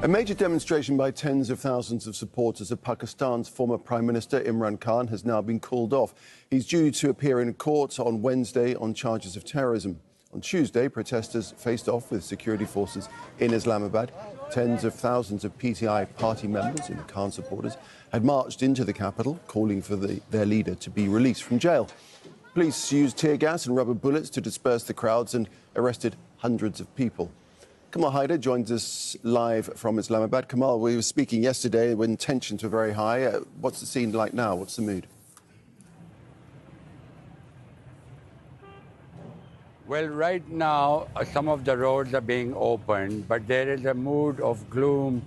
A major demonstration by tens of thousands of supporters of Pakistan's former Prime Minister Imran Khan has now been called off. He's due to appear in court on Wednesday on charges of terrorism. On Tuesday, protesters faced off with security forces in Islamabad. Tens of thousands of PTI party members and Khan supporters had marched into the capital, calling for their leader to be released from jail. Police used tear gas and rubber bullets to disperse the crowds and arrested hundreds of people. Kamal Haider joins us live from Islamabad. Kamal, we were speaking yesterday when tensions were very high. What's the scene like now? What's the mood? Well, right now, some of the roads are being opened, but there is a mood of gloom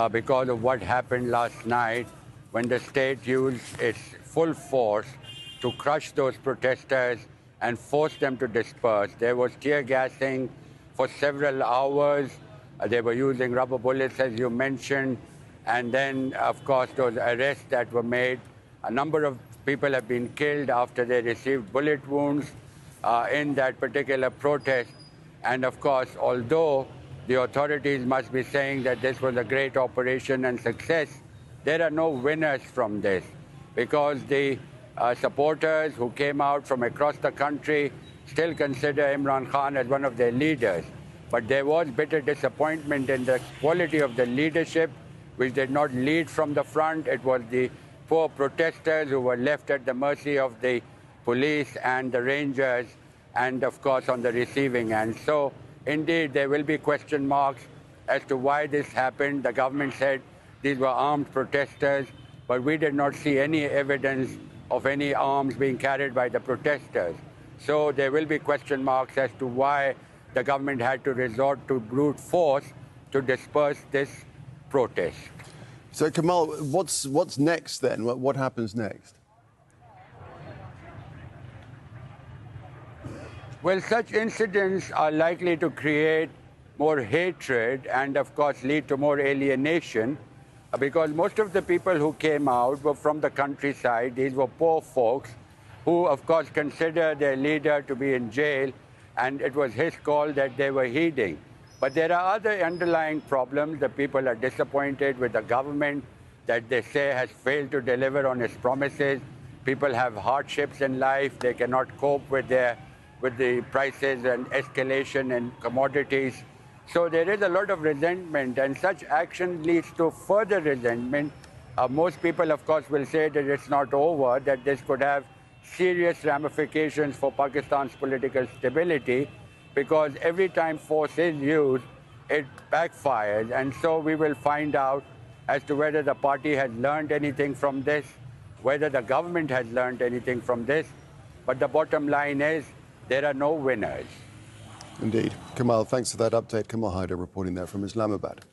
because of what happened last night when the state used its full force to crush those protesters and force them to disperse. There was tear gassing for several hours. They were using rubber bullets, as you mentioned. And then, of course, those arrests that were made. A number of people have been killed after they received bullet wounds in that particular protest. And, of course, although the authorities must be saying that this was a great operation and success, there are no winners from this because the supporters who came out from across the country still consider Imran Khan as one of their leaders. But there was bitter disappointment in the quality of the leadership, which did not lead from the front. It was the poor protesters who were left at the mercy of the police and the rangers, and of course on the receiving end. So indeed, there will be question marks as to why this happened. The government said these were armed protesters, but we did not see any evidence of any arms being carried by the protesters. So there will be question marks as to why the government had to resort to brute force to disperse this protest. So, Kamal, what's next then? What happens next? Well, such incidents are likely to create more hatred and, of course, lead to more alienation because most of the people who came out were from the countryside. These were poor folks who, of course, consider their leader to be in jail, and it was his call that they were heeding. But there are other underlying problems. The people are disappointed with the government that they say has failed to deliver on its promises. People have hardships in life. They cannot cope with the prices and escalation in commodities. So there is a lot of resentment, and such action leads to further resentment. Most people, of course, will say that it's not over, that this could have serious ramifications for Pakistan's political stability, because every time force is used, it backfires. And so we will find out as to whether the party has learned anything from this, whether the government has learned anything from this. But the bottom line is there are no winners. Indeed. Kamal, thanks for that update. Kamal Haider reporting there from Islamabad.